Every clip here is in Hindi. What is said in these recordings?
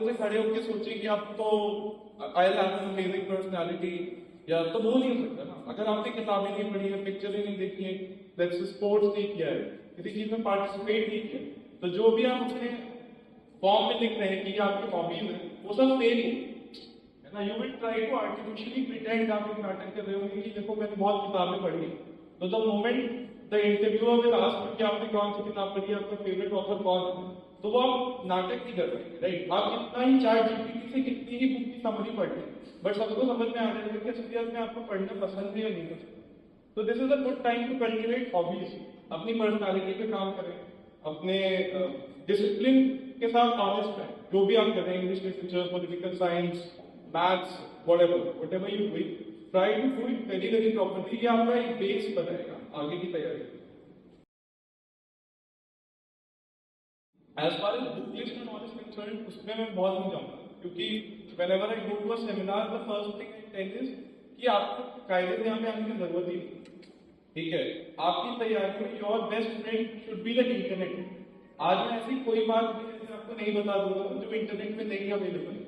से खड़े होकर सोचे कि आप तो I have an amazing personality, या तो वो नहीं हो सकता ना। अगर आपने किताबें नहीं पढ़ी है, पिक्चरें नहीं देखी है, लेट्स स्पोर्ट्स नहीं किया है, किसी चीज में पार्टिसिपेट नहीं किया, तो जो भी आप अपने फॉर्म में लिख रहे हैं कि ये आपकी हॉबीज है, वो सब फेल है ना। You will try to artificially pretend आप एक नाटक कर रहे होंगे कि देखो मैंने बहुत किताबें पढ़ी है, तो the moment the interviewer will ask कि आपने कौन सी किताब पढ़ी, आपका फेवरेट ऑथर कौन है, तो वो आप नाटक नहीं कर पाएंगे, राइट। आप कितना ही चैट जीपीटी से कितनी ही बुक की समरी पढ़ लें, बट सबको समझ में आ जाएगा कि असलियत में आपको पढ़ना पसंद है या नहीं पसंद। तो this is a good time to cultivate hobbies, अपनी पर्सनालिटी पे काम करें, अपने डिसिप्लिन के साथ ऑनेस्ट है। जो भी आप कर रहे हैं, English literature, political science, maths, whatever you doing, try to do it very very properly. ये आपका एक बेस बनाएगा आगे की तैयारी। As far as book list and all is concerned, उसमें मैं बहुत नहीं जाऊंगा, क्योंकि whenever I go to a seminar, the first thing I tell is कि आपको कायदे से यहाँ पे आने की जरूरत ही नहीं, ठीक है। आपकी तैयारी में your best friend should be the internet. आज मैं ऐसी कोई बात नहीं आपको नहीं बता दूंगा जो इंटरनेट में नहीं अवेलेबल है।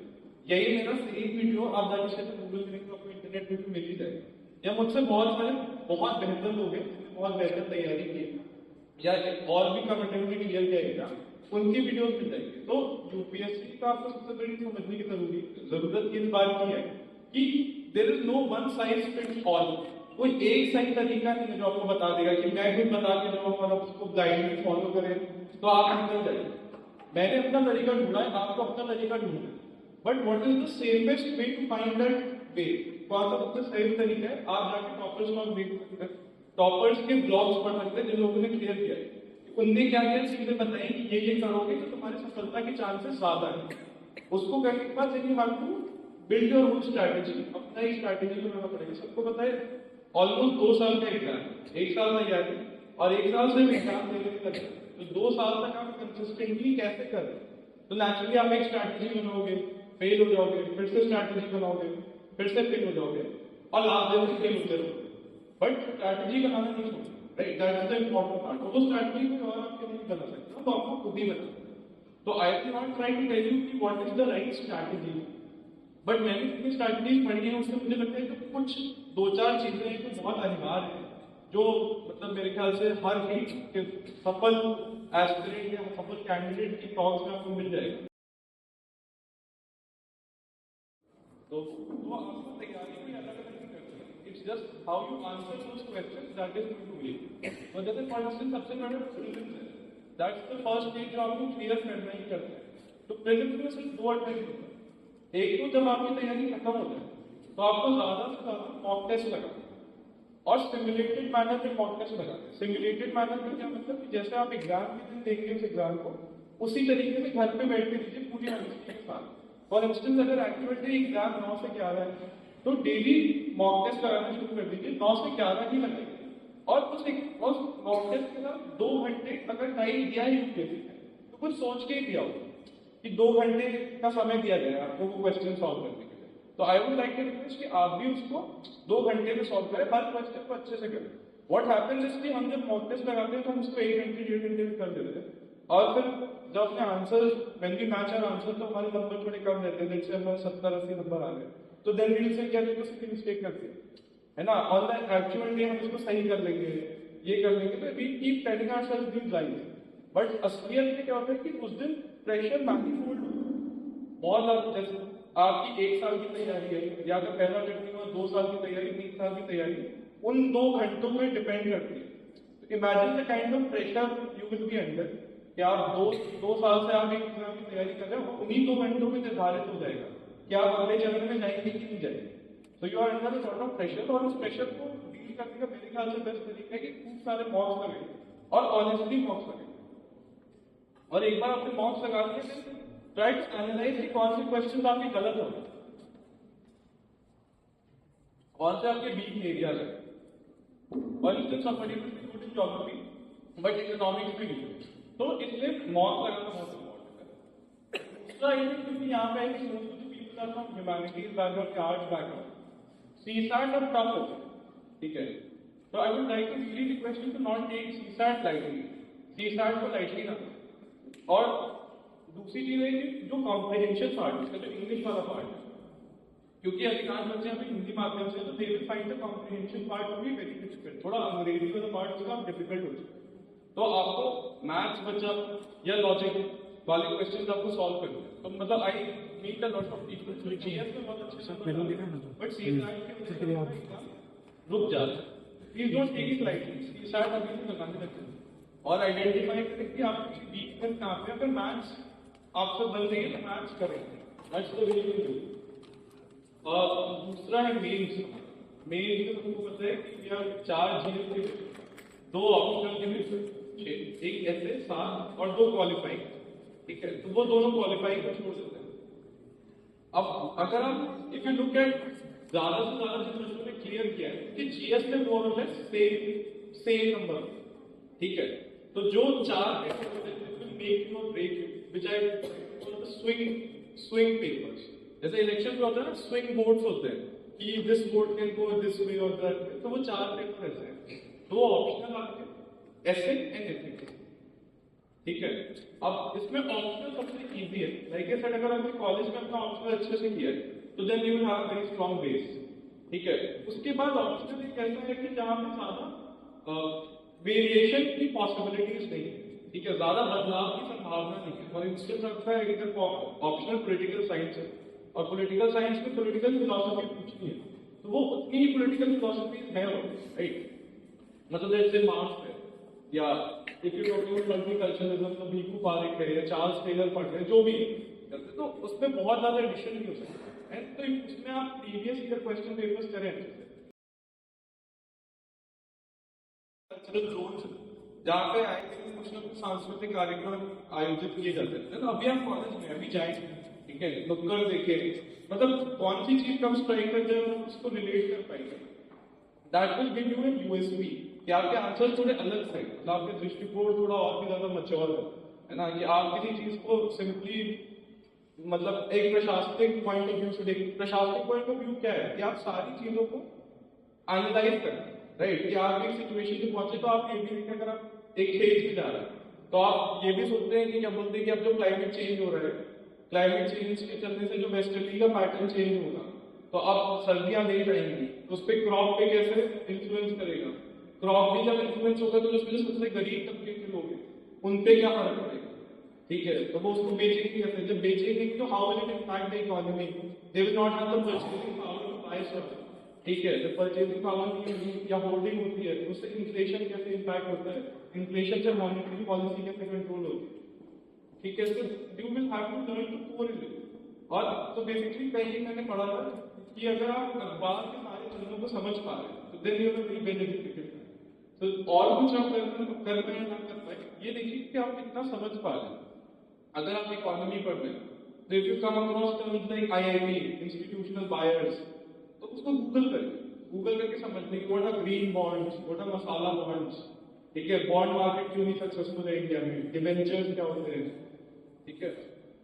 यही मेरा एक वीडियो आप जाके शायद गूगल करेंगे तो आपको इंटरनेट पे भी मिल ही जाएगा, या मुझसे बहुत सारे बहुत बेहतर लोग हैं जिन्होंने बहुत बेहतर तैयारी की, या और भी कंफर्टेबली क्लियर किया एग्जाम, उनकी वीडियोस मिल जाएंगे। तो यूपीएससी का आपको सबसे बड़ी समझने की जरूरत इस बात की है कि there is no one size fits all. कोई एक सही तरीका नहीं है जो आपको बता देगा कि मैं भी बता के जाऊँ और आप उसको ब्लाइंडली फॉलो करें तो आप निकल जाएंगे। मैंने अपना तरीका ढूंढा है, आपको अपना तरीका ढूंढना है, but what is the safest way to find that way? कौन सा सबसे सही तरीका है? आप जाके टॉपर्स ब्लॉग देख सकते हैं, टॉपर्स के ब्लॉग्स पढ़ सकते हैं जिन लोगों ने क्लियर किया है उनने क्या क्या चीजें बताई कि ये करोगे तो तुम्हारे सफलता के चांसेस ज्यादा है। उसको करने के बाद यदि हम बिल्ड योर ओन स्ट्रैटेजी, अपना ही स्ट्रैटेजी बनाना पड़ेगा। सबको पता है ऑलमोस्ट 2 साल का एग्जाम, 1 साल तैयारी और 1 साल से एग्जाम देने में लगे, तो 2 साल तक आप कंसिस्टेंटली कैसे कर रहे हैं? तो नेचुरली आप एक स्ट्रैटेजी बनाओगे, फेल हो जाओगे, फिर से स्ट्रैटेजी बनाओगे, फिर से फेल हो जाओगे और लास्ट दिन फेल होते रहोगे, बट स्ट्रैटेजी बनाना नहीं छोड़ना, right. That is the important part. वो स्ट्रैटेजी कोई और आपके नहीं बना सकता, तो आपको खुद ही बनाना। तो I am not trying to tell you कि what is the right strategy, but मैंने जितनी स्ट्रैटेजीज पढ़ी है उससे मुझे लगता है कि कुछ 2-4 चीजें हैं जो बहुत अनिवार्य है, जो मतलब मेरे ख्याल से हर एक सफल एस्पिरेंट या सफल कैंडिडेट की टॉक्स में आपको मिल जाएगा। तो आपको तैयारी भी अलग अलग नहीं करनी है, it's just how you answer those questions that is going to be. तो जैसे फॉर इंस्टेंस सबसे बड़ा प्रीलिम्स है, दैट्स द फर्स्ट स्टेज जो आपको क्लियर करना ही करना है। तो प्रीलिम्स में सिर्फ 2 अटेम्प्ट होता है। एक तो जब आपकी तैयारी खत्म हो जाए तो आपको ज्यादा से ज्यादा मॉक टेस्ट लगाना और सिमुलेटेड मैनर में मॉक टेस्ट लगाना। सिमुलेटेड मैनर में क्या मतलब कि जैसे आप एग्जाम के दिन देंगे उस एग्जाम को, उसी तरीके से घर पे बैठ के दीजिए पूरी ऑनेस्टी के साथ। फॉर इंस्टेंस अगर एक्चुअल डे एग्जाम 9 से 11 है तो डेली मॉक टेस्ट कराना शुरू कर दीजिए, 9 से 11 ही लगाइए। और उस मॉक टेस्ट के साथ 2 घंटे अगर टाइम दिया है यूपीएससी ने तो कुछ सोच के ही दिया हो कि 2 घंटे का समय दिया जाए आपको वो क्वेश्चन सॉल्व करने के लिए। तो I would like to request कि आप भी उसको 2 घंटे में सॉल्व करें, हर क्वेश्चन को अच्छे से करें। व्हाट हैपेंस इज कि हम जब मॉक टेस्ट लगाते हैं तो हम उसको 1 घंटे 1.5 घंटे में कर देते हैं, और फिर जब अपने answer when we match our answer तो हमारे नंबर थोड़े कम रहते हैं, जैसे हमारे 70-80 नंबर आ गए तो देन वी विल से क्या देखो उसकी मिस्टेक करते हैं, है ना। ऑन द एक्चुअल डे हम इसको सही कर लेंगे, ये कर लेंगे, तो we keep telling ourselves these lines, but असलियत में क्या होता है कि उस दिन प्रेशर मैनीफोल्ड बहुत ज्यादा। जैसे आपकी 1 साल की तैयारी है, या तो पहला अटेम्प्ट हुआ, 2 साल की तैयारी, 3 साल की तैयारी, उन 2 घंटों में डिपेंड करती है। तो imagine the kind of pressure you will be under कि आप 2 साल से आप एक एग्जाम की तैयारी कर रहे हो, उन्हीं 2 घंटों में निर्धारित हो जाएगा कि आप अगले चरण में जाएंगे कि नहीं जाएंगे। तो you are under a lot of pressure, और उस प्रेशर को डील करने का मेरे ख्याल से बेस्ट तरीका है कि खूब सारे मॉक्स लगे और ऑनेस्टली मॉक्स लगे। और एक बार आपने मॉक्स लगा दिए ट्राई टू एनालाइज कि कौन से क्वेश्चन आपके गलत हो गए, कौन से आपके वीक एरियाज है। For instance somebody will be good in geography but economics में नहीं, तो इसलिए मॉक्स लगाना बहुत इंपॉर्टेंट है। दूसरा ये क्योंकि यहाँ पे एक most of the people are from humanities background या आर्ट्स बैकग्राउंड, सीसैट अब टफ होता है, ठीक है। तो I would like to really request you to not take CSAT lightly, CSAT को लाइटली ना। और दूसरी चीज है कि जो कॉम्प्रिहेंशन पार्ट है, इसका जो इंग्लिश वाला पार्ट है, क्योंकि अधिकांश बच्चे अभी हिंदी माध्यम से, तो they will find the comprehension part to be very difficult, थोड़ा अंग्रेजी वाला पार्ट उसका डिफिकल्ट हो जाए। तो आपको मैथ्स बचा या लॉजिक वाले क्वेश्चन आपको सॉल्व करने हैं। तो मतलब I meet a lot of people GS में बहुत अच्छे से, बट सीएसआई के वजह से रुक जाता है। Please don't take it lightly, शायद अभी से लगाने लगते हैं और आइडेंटिफाई करें कि आपकी वीकनेस कहाँ पे है। अगर मैथ्स आपसे बन रही है तो मैथ्स करें, that's the way to do. और दूसरा है मेंस। मेंस में तुमको पता है कि यार 4 जीएस के 2 ऑप्शनल के लिए, एक ऐसे 7 और 2 क्वालिफाइंग, ठीक है, तो वो दोनों क्वालिफाइंग को छोड़ देते हैं। अब अगर हम इफ यू लुक एट ज्यादा से ज्यादा जिन बच्चों ने क्लियर किया है कि जीएस में मोर और लेस सेम नंबर, ठीक है, तो जो 4 मेक यू और break you which I call the swing papers. जैसे इलेक्शन में होता है ना, स्विंग वोट्स होते हैं कि this vote can go this way और दैट वे, तो वो 4 पेपर ऐसे हैं, 2 ऑप्शनल आपके एसे एंड एथिक्स, ठीक है। अब इसमें ऑप्शनल सबसे इजी है, लाइक आई सेड, अगर आपने कॉलेज में अपना ऑप्शनल अच्छे से किया है तो then you will have a very strong base, ठीक है। उसके बाद ऑप्शनल एक ऐसा है कि जहां पे ज्यादा वेरिएशन की पॉसिबिलिटीज नहीं है, ठीक है, ज्यादा बदलाव की संभावना नहीं है। फॉर इंस्टेंस आपका अगर ऑप्शनल पॉलिटिकल साइंस है और पॉलिटिकल साइंस में पॉलिटिकल फिलॉसफी पूछनी है तो वो उतनी ही पॉलिटिकल फिलॉसफी है, राइट, मतलब जैसे मार्क्स है या if you talking about multiculturalism तो भीखू पारेख है या चार्ल्स टेलर पढ़ रहे जो भी करते, तो उसमें बहुत ज्यादा एडिशन नहीं हो सकता है। तो उसमें आप प्रीवियस ईयर क्वेश्चन पेपर्स करें कल्चरल जोन्स जहाँ पे आई थिंक कुछ ना कुछ सांस्कृतिक कार्यक्रम आयोजित किए जाते हैं। तो अभी आप कॉलेज में अभी जाएंगे, ठीक है, नुक्कड़ देखें, मतलब कौन सी चीज कब स्ट्राइक कर जाए हम उसको रिलेट कर पाएंगे। That will give you an USP कि आपके आंसर थोड़े अलग थे, मतलब आपके दृष्टिकोण थोड़ा और भी ज्यादा मैच्योर है ना, कि आप किसी चीज को सिंपली मतलब एक प्रशासनिक पॉइंट ऑफ व्यू से देखें। प्रशासनिक पॉइंट ऑफ व्यू क्या है कि आप सारी चीजों को एनालाइज करें, राइट, कि आप एक सिचुएशन पे पहुंचे तो आप ये भी देखें, अगर आप एक खेत में जा रहे हैं तो आप ये भी सोचते हैं कि क्या बोलते हैं कि अब जो क्लाइमेट चेंज हो रहा है, क्लाइमेट चेंज के चलने से जो वेस्टर्ली का पैटर्न चेंज होगा तो अब सर्दियां लेट आएंगी, तो उस पर क्रॉप पे कैसे इन्फ्लुएंस करेगा, क्रॉप भी जब इन्फ्लुएंस होगा तो उसमें जो सबसे गरीब तबके के लोग हैं उन पे क्या फर्क पड़ेगा, ठीक है, तो वो उसको बेचेंगे कैसे, जब बेचेंगे तो how will it impact the economy, they will not have the purchasing power to buy stuff, ठीक है, जब परचेजिंग पावर या होल्डिंग होती है तो उससे इन्फ्लेशन कैसे इम्पैक्ट होता है, इन्फ्लेशन से मॉनेटरी पॉलिसी कैसे कंट्रोल होती है, ठीक है, तो you will have to learn to correlate. और तो बेसिकली कहीं मैंने पढ़ा था कि अगर आप अखबार के सारे चीजों को समझ पा रहे हैं तो then you are very well educated. तो और कुछ आप कर पाए ना कर पाए, ये देखिए कि आप कितना समझ पा रहे हैं। अगर आप इकोनॉमी पढ़ रहे हैं तो if you come across terms like IIT, institutional buyers, तो उसको गूगल करें, गूगल करके समझने की what are green bonds, what are masala bonds, ठीक है, बॉन्ड मार्केट क्यों नहीं सक्सेसफुल है इंडिया में, डिवेंचर्स क्या होते हैं, ठीक है,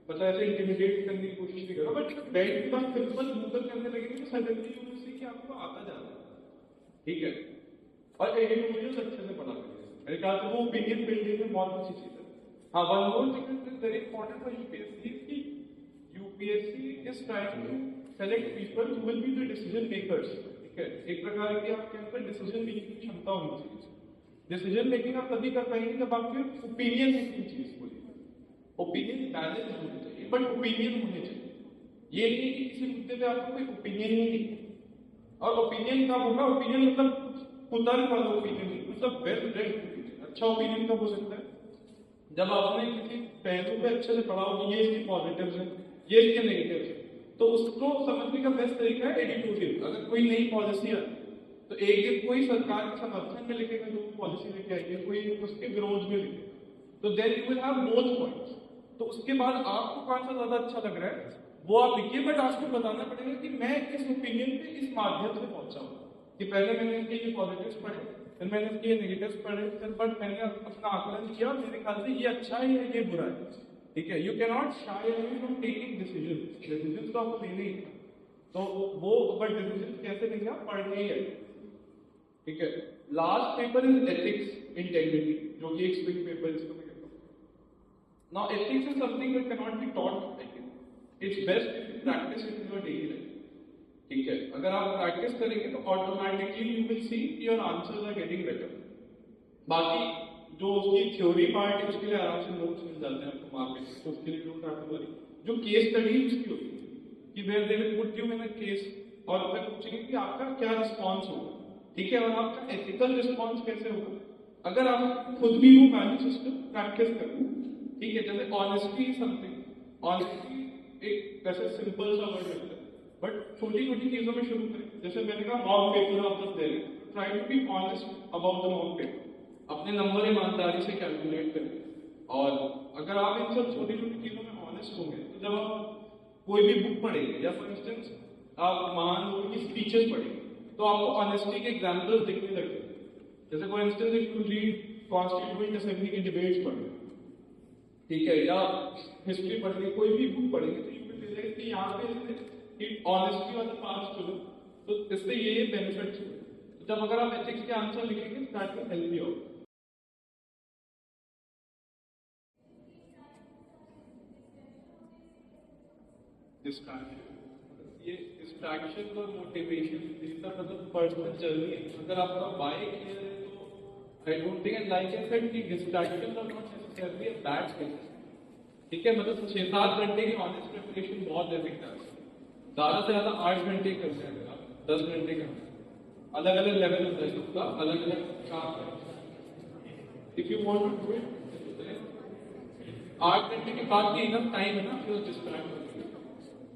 मतलब ऐसे इंटिमिडेट करने की कोशिश नहीं करो, बट बैठ के बाद सिंपल गूगल करने लगेंगे तो सडनली यू विल सी कि आपको आता जाता है, ठीक है, और एडिटोरियल्स अच्छे से पढ़ा करेंगे, मेरे ख्याल से वो ओपिनियन बिल्डिंग में बहुत अच्छी चीज है। हाँ, one more thing is very important for UPSC कि UPSC is trying to select people who will be the decision makers, ठीक है, एक प्रकार की आपके अंदर डिसीजन मेकिंग की क्षमता होनी चाहिए। डिसीजन मेकिंग आप तभी कर पाएंगे जब आपके ओपिनियन मेकिंग चीज बोली, ओपिनियन बैलेंस होने चाहिए, बट ओपिनियन होने चाहिए, ये नहीं कि किसी मुद्दे पे आपको कोई ओपिनियन ही नहीं है। और ओपिनियन कब होगा, ओपिनियन मतलब उतार वाला ओपिनियन, मतलब वेल रेड ओपिनियन। अच्छा ओपिनियन कब हो सकता है, जब आपने किसी पहलू पे अच्छे से पढ़ा हो कि ये इसके पॉजिटिव्स हैं, ये इसके नेगेटिव्स हैं, तो उसको समझने का बेस्ट तरीका है एडिटोरियल। अगर कोई नई पॉलिसी है तो एक दिन कोई सरकार के समर्थन में लिखेगा जो पॉलिसी लेके आई है, कोई उसके विरोध में लिखे, तो then you will have both points. तो उसके बाद आपको कौन सा ज्यादा अच्छा लग रहा है वो आप लिखिए, बट आपको बताना पड़ेगा कि मैं इस ओपिनियन पे इस माध्यम से पहुंचा हूं, कि पहले मैंने इसके ये पॉजिटिव्स पढ़े, फिर मैंने इसके ये नेगेटिव्स पढ़े, फिर बट मैंने अपना आकलन किया, मेरे ख्याल से ये अच्छा है या ये बुरा है, ठीक है। You can not shy away from taking decision तो आपको लेने ही, तो वो बट डिसीजन कैसे लेंगे आप, पढ़ने ही है, ठीक है। Last paper is ethics integrity, जो कि एक स्विंग पेपर इसको मैं कहता हूँ। Now, ethics is something that cannot be taught. I think it's best if you practice it in your daily life. ठीक है, अगर आप प्रैक्टिस करेंगे तो automatically you will see your answers are getting better. बाकी जो उसकी थ्योरी पार्ट है उसके लिए आराम से नोट्स मिल जाते हैं आपको मार्केट में, तो उसके लिए डोंट हैव टू वरी. जो केस स्टडी उसकी होती है कि where they will put you in a case और फिर पूछेंगे कि आपका क्या रिस्पॉन्स होगा. ठीक है, और आपका एथिकल रिस्पॉन्स कैसे होगा अगर आप खुद भी वो वैल्यू सिस्टम प्रैक्टिस करें. ठीक है, जैसे ऑनेस्टी समथिंग, ऑनेस्टी एक वैसे सिंपल सा वर्ड लगता है बट छोटी छोटी चीजों में शुरू करें. जैसे मैंने कहा मॉक पेपर आप जब दे रहे हैं, try to be honest about the mock paper. अपने नंबर ईमानदारी से कैलकुलेट करें. और अगर आप इन सब छोटी छोटी चीजों में ऑनेस्ट होंगे तो जब आप कोई भी बुक पढ़ेंगे या फॉर इंस्टेंस आप महान लोगों की स्पीचेस पढ़ेंगे तो आपको ऑनेस्टी के एग्जाम्पल्स दिखने लगते हैं. जैसे for instance if you read constituent assembly के डिबेट्स पढ़े, ठीक है, या हिस्ट्री पढ़ेंगे, कोई भी बुक पढ़ेंगे तो यू विल रियलाइज कि यहाँ पे इसने ऑनेस्टी वाला पार्ट चलो तो इससे ये बेनिफिट्स हुए. तो जब अगर आप एथिक्स के आंसर लिखेंगे दैट विल हेल्प यू. ये डिस्ट्रैक्शन और मोटिवेशन इसका मतलब पर्सनल जर्नी है. अगर आपका बाय क्लियर है तो I don't think and like I said कि डिस्ट्रैक्शन और not necessarily a bad thing. ठीक है, मतलब 6-7 घंटे की ऑनेस्ट प्रिपरेशन बहुत अधिक है. ज्यादा से ज्यादा 8 घंटे करते हैं, आप 10 घंटे करते हैं. अलग अलग लेवल होता है सबका, अलग अलग काम है. If you want to do it 8 घंटे के बाद भी इनफ टाइम है ना फिर डिस्ट्रैक्ट होने का.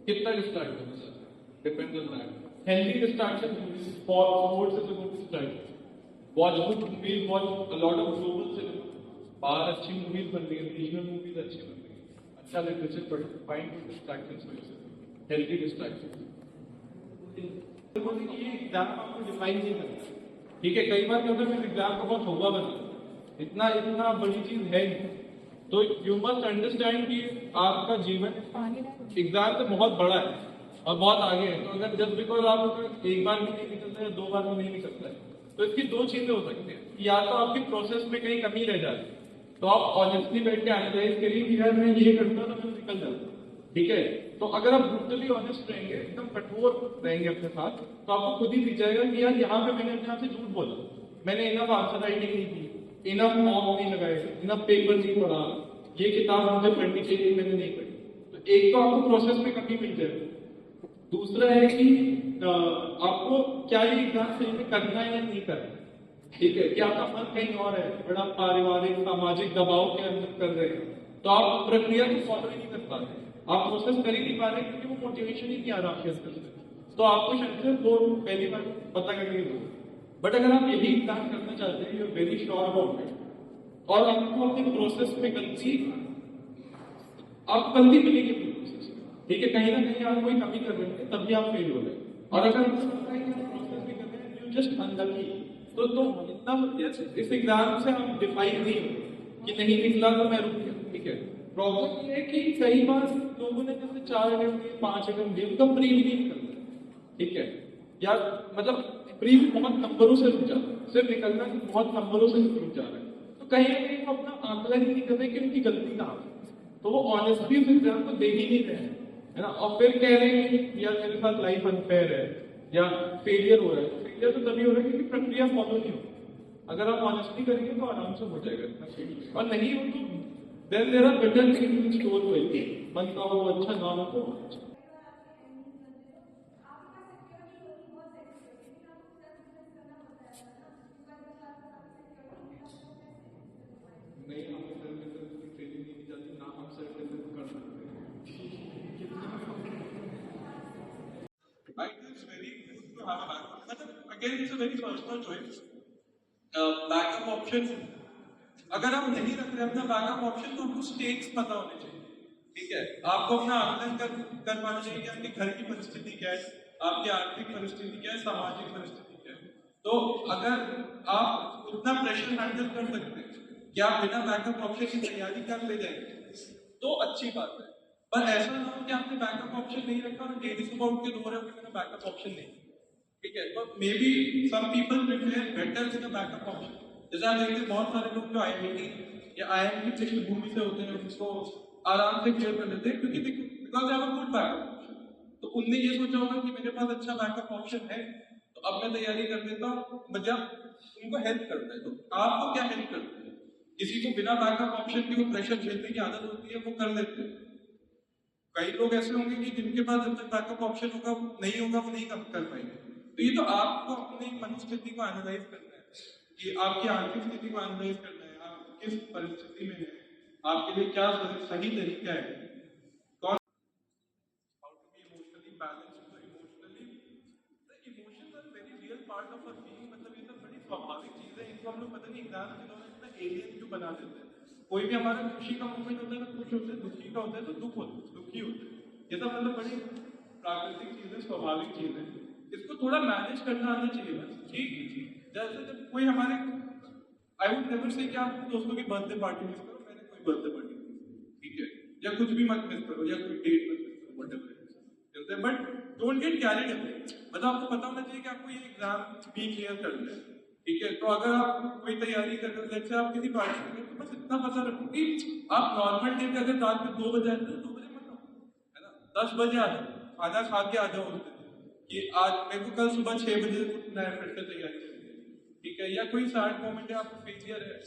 कितना डिस्ट्रैक्ट होना sir depends on that. Healthy distraction sports is a good distraction. Watch good movies, watch a lot of global cinema. बाहर अच्छी मूवीज बन रही है, रीजनल मूवीज अच्छी बन रही है, अच्छा लिटरेचर पढ़, find good distractions for yourself, healthy distraction. ये एग्जाम आपको डिफाइन नहीं करता. ठीक है, कई बार क्या होता है एग्जाम का बहुत होगा बना, इतना इतना बड़ी चीज है नहीं. तो यू मस्ट अंडरस्टैंड कि आपका जीवन एग्जाम से बहुत बड़ा है और बहुत आगे है. तो अगर जस्ट बिकॉज आप एक बार में नहीं निकलता है, 2 बार में नहीं निकलता है, तो इसकी 2 चीजें हो सकती हैं. या तो आपकी प्रोसेस में कहीं कमी रह जाती है तो आप ऑनेस्टली बैठ के एनालाइज करिए कि यार मैं ये करता तो मैं निकल जाता. ठीक है, तो अगर आप ब्रूटली ऑनेस्ट रहेंगे, एकदम कठोर रहेंगे अपने साथ, तो आपको खुद ही दिख जाएगा कि यार यहाँ पे मैंने अपने आप से झूठ बोला, मैंने इनफ आंसर राइटिंग नहीं की, इनफ मॉक नहीं लगाए, इनफ पेपर नहीं पढ़ा, ये किताब मुझे पढ़नी चाहिए मैंने नहीं पढ़ी. तो एक तो आपको प्रोसेस में कमी मिल जाएगी. दूसरा है कि आपको क्या ये एग्जाम सही में करना है या नहीं करना. ठीक है, कि आपका मन कहीं और है, बड़ा पारिवारिक सामाजिक दबाव के अंदर कर रहे हैं तो आप प्रक्रिया को फॉलो ही नहीं कर पा रहे, आप प्रोसेस कर ही नहीं पा रहे क्योंकि वो मोटिवेशन ही नहीं आ रहा आपके अंदर से. तो आपको शायद से वो पहली बार पता करने की. बट अगर आप यही एग्जाम करना चाहते हैं, you are very sure about it और आपको अपने प्रोसेस में गलती, आप गलती मिलेगी अपनी प्रोसेस. ठीक है, कहीं ना कहीं आप कोई कमी कर रहे हैं तभी आप फेल हो रहे हैं. और अगर आपको लगता है कि प्रोसेस भी कर रहे हैं, यू जस्ट अनलकी, तो इतना इस एग्जाम से हम डिफाइन नहीं हो कि नहीं निकला तो मैं रुक गया. ठीक है, प्रॉब्लम ये है कि कई बार लोगों ने जैसे 4 अटेम्प्ट दिए, 5 अटेम्प्ट दिए, उनका प्री भी नहीं निकलता. ठीक है, या मतलब प्री भी बहुत नंबरों से रुक जाता है, सिर्फ निकलना कि बहुत नंबरों से रुक जा रहा है. तो कहीं ना कहीं वो अपना आंकलन ही नहीं कर रहे कि उनकी गलती कहाँ है. तो वो ऑनेस्टली उस एग्जाम को दे ही नहीं रहे हैं, है ना. और फिर कह रहे हैं कि यार मेरे साथ लाइफ अनफेयर है या फेलियर हो रहा है. फेलियर तो तभी हो रहा है क्योंकि प्रक्रिया फॉलो नहीं हो. अगर आप ऑनेस्टली करेंगे तो आराम से हो जाएगा, और नहीं हो तो then there are better things in store for you. मन का वो अच्छा ना हो तो नहीं, हमें सेल्फ डिफेंस की ट्रेनिंग नहीं दी जाती, ना हम सेल्फ डिफेंस कर सकते हैं. I think it's very good to have a backup. मतलब again it's a very personal choice. Backup option अगर आप नहीं रख रहे अपना बैकअप ऑप्शन तो आपको स्टेक्स पता होने चाहिए. ठीक है, आपको अपना आकलन कर पाना चाहिए कि आपकी घर की परिस्थिति क्या है, आपकी आर्थिक परिस्थिति क्या है, सामाजिक परिस्थिति क्या है. तो अगर आप उतना प्रेशर हैंडल कर सकते हैं कि आप बिना बैकअप ऑप्शन की तैयारी कर ले जाएंगे तो अच्छी बात है. पर ऐसा ना हो कि आपने बैकअप ऑप्शन नहीं रखा और डेली सुबह उठ के रो रहे हो कि मेरा बैकअप ऑप्शन नहीं. ठीक है, तो maybe some people prepare better with a backup option. जैसे आप देखते हैं बहुत सारे लोग जो IIT या IIM की पृष्ठभूमि से होते हैं उसको आराम से क्लियर कर लेते हैं, क्योंकि because I have a good backup. तो उनने ये सोचा होगा कि मेरे पास अच्छा बैकअप ऑप्शन है, तो अब मैं तैयारी कर लेता हूँ, मतलब उनको हेल्प करता है। तो आपको क्या हेल्प करता है? किसी को बिना बैकअप ऑप्शन के वो प्रेशर झेलने की आदत होती है, वो कर लेते हैं। कई लोग ऐसे होंगे कि जिनके पास जब तक बैकअप ऑप्शन होगा नहीं होगा वो नहीं कर पाएंगे। तो ये तो आपको अपनी मनस्थिति को एनालाइज करना है कि आपकी आर्थिक स्थिति को एनालाइज करना है, आप किस परिस्थिति में है, आपके लिए क्या सही तरीका है, कौन how to be emotionally balanced. तो emotionally the emotions are very real part of our being, मतलब ये सब बड़ी स्वाभाविक चीजें हैं, इनको हम लोग पता नहीं एग्जाम के दौरान इतना एलियन क्यों बना देते हैं। कोई भी हमारा खुशी का मोमेंट होता है तो खुश होते हैं, दुखी का होता है तो दुखी होते हैं। ये सब मतलब बड़ी प्राकृतिक चीजें, स्वाभाविक चीजें, इसको थोड़ा मैनेज करना आना चाहिए बस। ठीक, जैसे जब कोई हमारे, आई वुड नेवर से कि आप दोस्तों की बर्थडे पार्टी मिस करो, मैंने कोई बर्थडे पार्टी, ठीक है, या कुछ भी मत मिस करो, या कोई डेट मत मिस करो, whatever, but don't get carried away. मतलब आपको पता होना चाहिए कि आपको ये एग्जाम भी क्लियर करना है, ठीक है। तो अगर आप कोई तैयारी कर रहे हो, जैसे आप किसी पार्टी में, तो बस इतना पता रखो कि आप नॉर्मल डे पे अगर रात में 2 बजे आए तो 2 बजे मत आओ, है ना, 10 बजे आ जाओ, खाना खा के आ जाओ उस दिन, कि आज मेरे को कल सुबह 6 बजे उठना है, फिर से तैयारी करनी है, ठीक है। या कोई सैड मोमेंट है, आपको फेलियर है,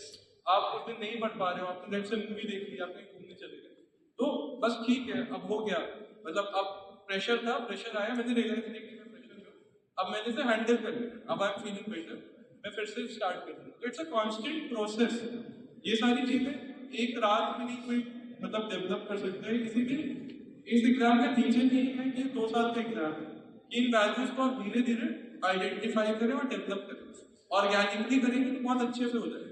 आप उस दिन नहीं पढ़ पा रहे हो, आपने नेट से मूवी देख ली, आप कहीं घूमने चले गए, तो बस ठीक है, अब हो गया। मतलब अब प्रेशर था, प्रेशर आया, मैंने रियलाइज किया कि मैं प्रेशर में हूँ, अब मैंने इसे हैंडल कर लिया, अब आई एम फीलिंग बेटर, मैं फिर से स्टार्ट कर दूँ। तो इट्स अ कांस्टेंट प्रोसेस। ये सारी चीजें एक रात में नहीं कोई मतलब डेवलप कर सकता है। इसीलिए इस एग्जाम का टीचर नहीं है कि 2 साल का एग्जाम है, इन वैल्यूज को आप धीरे धीरे आइडेंटिफाई करें और डेवलप करें, ऑर्गेनिकली करेंगे तो बहुत अच्छे से हो जाएगा।